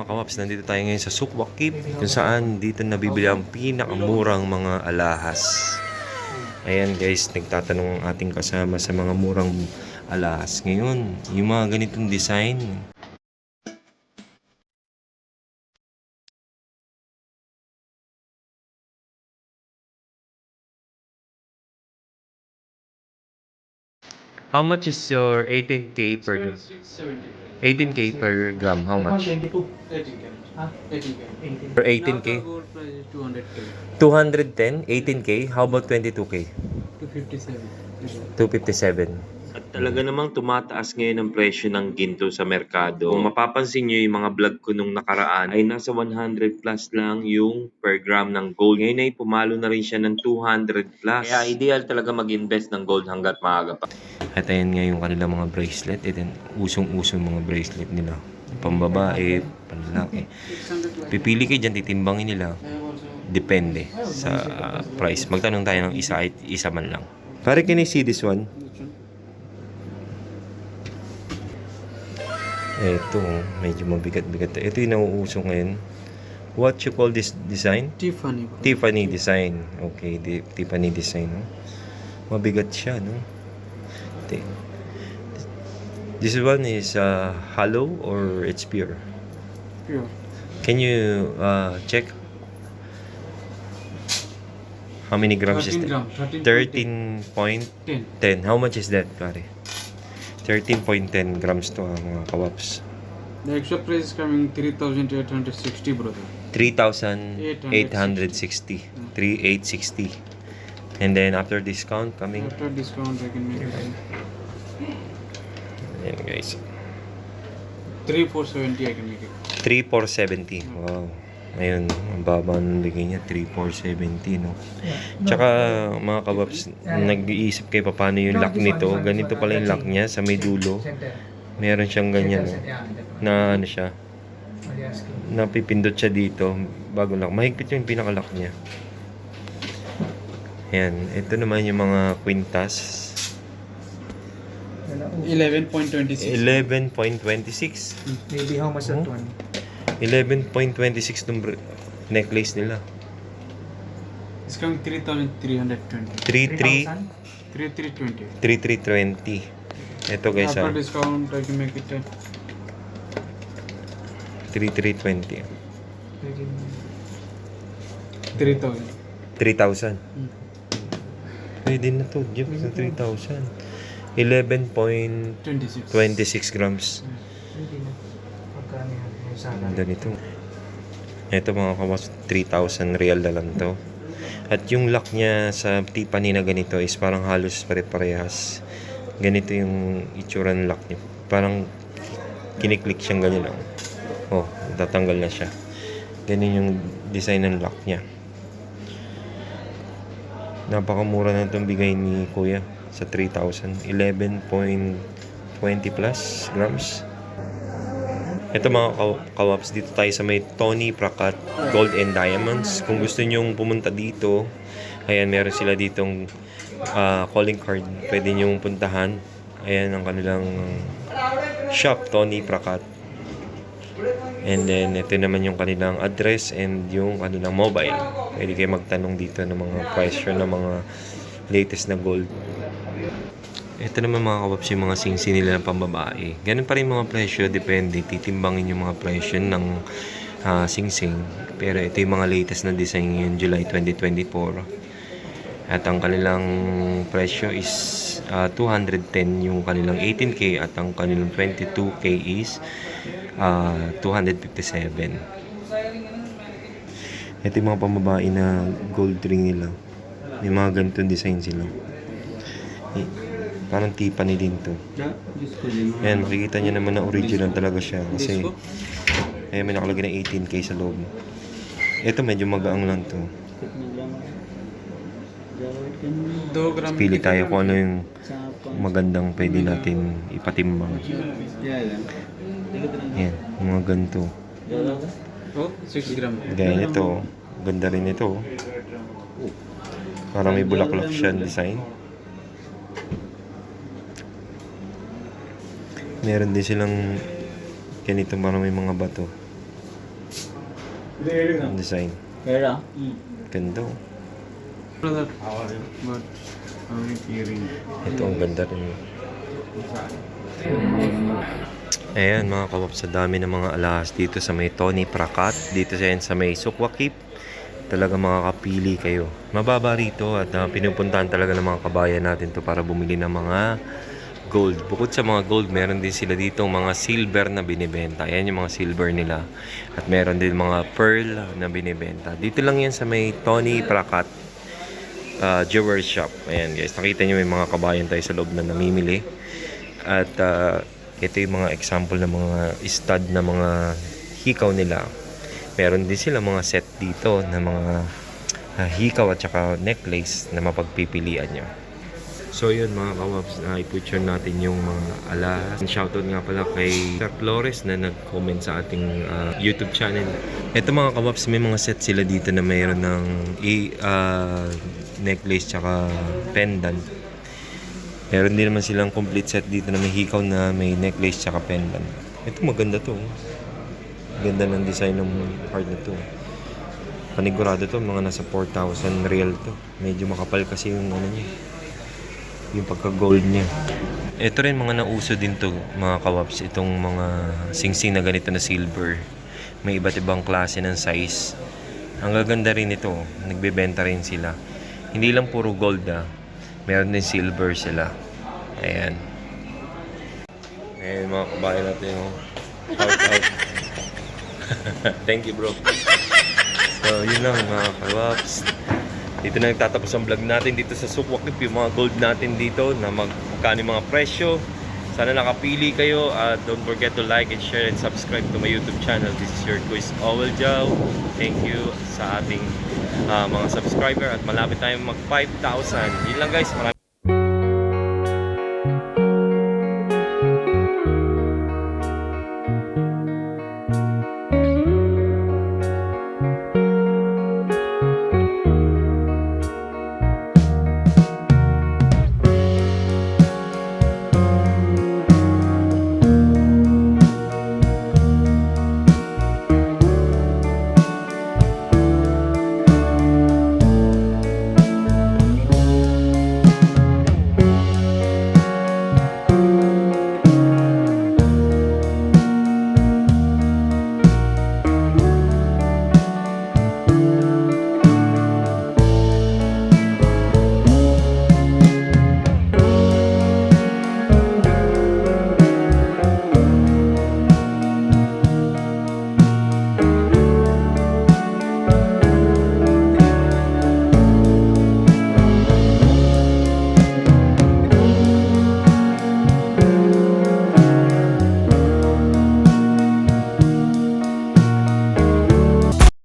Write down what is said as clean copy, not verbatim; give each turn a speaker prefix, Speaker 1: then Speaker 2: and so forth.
Speaker 1: mga kawaps, nandito tayo ngayon sa Sukwakip kung saan dito nabibili ang pinakamurang mga alahas. Ayan guys, nagtatanong ang ating kasama sa mga murang alahas. Ngayon, yung mga ganitong design, how much is your 18K per 18K per gram? How much?
Speaker 2: 18K.
Speaker 1: For 18K?
Speaker 2: Gold price is 200K.
Speaker 1: 210, 18K. How about 22K?
Speaker 2: 257.
Speaker 1: 257. At talaga namang tumataas ngayon ang presyo ng ginto sa merkado. Kung mapapansin nyo yung mga vlog ko nung nakaraan, ay nasa 100 plus lang yung per gram ng gold. Ngayon ay pumalo na rin siya ng 200 plus. Kaya ideal talaga mag-invest ng gold hanggat maaga pa. At ayan nga yung kanilang mga bracelet. Ito usong-usong mga bracelet nila. Pambabae, panlalaki. Pipili kayo dyan, titimbangin nila. Depende sa price. Magtanong tayo ng isa man lang. Pare, can I see this one? Ito, medyo mabigat-bigat. Ito yung nauuso ngayon. What you call this design?
Speaker 2: Tiffany.
Speaker 1: Tiffany design. Okay, Tiffany design. No? Mabigat siya, no? This one is hollow or it's pure?
Speaker 2: Pure.
Speaker 1: Can you check? How many grams is
Speaker 2: 13
Speaker 1: that?
Speaker 2: gram. 13.10.
Speaker 1: 13.10. How much is that, pare? 13.10 grams to mga kawaps.
Speaker 2: The extra price is coming 3,860, brother.
Speaker 1: 3,860. 3,860. And then after discount coming.
Speaker 2: After discount, I can make it
Speaker 1: Ayan guys.
Speaker 2: 3,470. I can make it.
Speaker 1: 3,470. Wow. Ngayon, ang baba ng bigay niya, 3,470, no? Tsaka, mga kababs, nag-iisip kayo paano yung lock nito. Ganito pala yung lock niya sa may dulo. Meron siyang ganyan, no? Na ano siya, napipindot siya dito bago lock. Mahigpit yung pinaka-lock niya. Ayan, ito naman yung mga kwintas.
Speaker 2: 11.26.
Speaker 1: 11.26.
Speaker 3: Maybe how much that one?
Speaker 1: 11.26 ng necklace nila.
Speaker 2: It's coming 3,320.
Speaker 1: 33
Speaker 2: 3,320.
Speaker 1: 3320. Ito guys,
Speaker 2: After discount, I can make it
Speaker 1: 3320.
Speaker 2: 3,000.
Speaker 1: 3,000. Pwede na to, Jeff, sa 3,000. 11.26
Speaker 2: 26.
Speaker 1: grams.
Speaker 3: Hindi na. Magkano yan? May sana.
Speaker 1: Ganito. Ito mga kawas, 3,000 real na lang to. At yung lock niya sa Tiffany na ganito is parang halos pare-parehas. Ganito yung itsura ng lock niya. Parang kiniklik siyang ganyan lang. Oh, tatanggal na siya. Ganyan yung design ng lock niya. Napakamura na itong bigay ni Kuya sa 3,000. 11.20 plus grams. Ito mga kawaps, dito tayo sa may Tony Prakat Gold and Diamonds. Kung gusto nyong pumunta dito, ayan, meron sila ditong calling card. Pwede nyong puntahan. Ayan ang kanilang shop, Tony Prakat. And then, ito naman yung kanilang address and yung kanilang mobile. Pwede kayo magtanong dito ng mga price ng mga latest na gold. Ito naman mga kawaps, yung mga singsi nila ng pambabae. Ganun pa rin mga presyo, depende. Titimbangin yung mga presyo ng singsing. Pero ito yung mga latest na design ngayon, July 2024. At ang kanilang presyo is 210 yung kanilang 18K at ang kanilang 22K is 257. Ito yung mga pambabae na gold ring nila. May mga ganitong design sila. Parang Tiffany din to. Ayan, makikita nyo naman na original talaga siya. Kasi, ayan, may nakalagay na 18K sa loob. Ito, medyo magaang lang to. Pili tayo kung ano yung magandang pwede natin ipatimbang. Ayan, mga ganito.
Speaker 2: Oh, 6 gram.
Speaker 1: Gaya nito, ganda rin ito. Parang may bulaklak siya design. Meron din silang ganito, parang may mga bato. Ang design. Ganda. Oh.
Speaker 2: Brother, but earring.
Speaker 1: Ito ang ganda rin. Ayan mga kawaps, sa dami ng mga alahas dito sa may Tony Prakat, dito sa may Sukwakip, talaga makakapili kayo. Mababa rito at pinupuntahan talaga ng mga kabayan natin to para bumili ng mga gold. Bukod sa mga gold, meron din sila dito mga silver na binibenta. Ayan yung mga silver nila. At meron din mga pearl na binibenta. Dito lang yan sa may Tony Prakat jewelry shop. Ayan guys, nakita nyo may mga kabayan tayo sa loob na namimili. At ito yung mga example ng mga stud na mga hikaw nila. Meron din sila mga set dito na mga hikaw at saka necklace na mapagpipilian nyo. So yun mga kawaps, i-picture natin yung mga alahas. Shoutout nga pala kay Sir Flores na nag-comment sa ating YouTube channel. Ito mga kawaps, may mga set sila dito na mayroon ng necklace tsaka pendant. Meron din naman silang complete set dito na may hikaw na may necklace tsaka pendant. Ito maganda to. Ganda ng design ng part na to. Panigurado to, mga nasa 4,000 real to. Medyo makapal kasi yung ano niya. Yung pagka-gold niya. Ito rin mga nauso din to mga kawaps. Itong mga singsing na ganito na silver. May iba't ibang klase ng size. Ang gaganda rin ito. Nagbebenta rin sila. Hindi lang puro gold meron din silver sila. Ayan. Ayan mga kabayan natin. Shout out. Thank you bro. So yun lang mga kawaps. Dito na nagtatapos ang vlog natin dito sa Sukwakip. Yung mga gold natin dito na magkano yung mga presyo. Sana nakapili kayo. Don't forget to like and share and subscribe to my YouTube channel. This is your quiz Owel Jow. Thank you sa ating mga subscriber. At malapit tayong mag 5,000. Yun lang guys. Maraming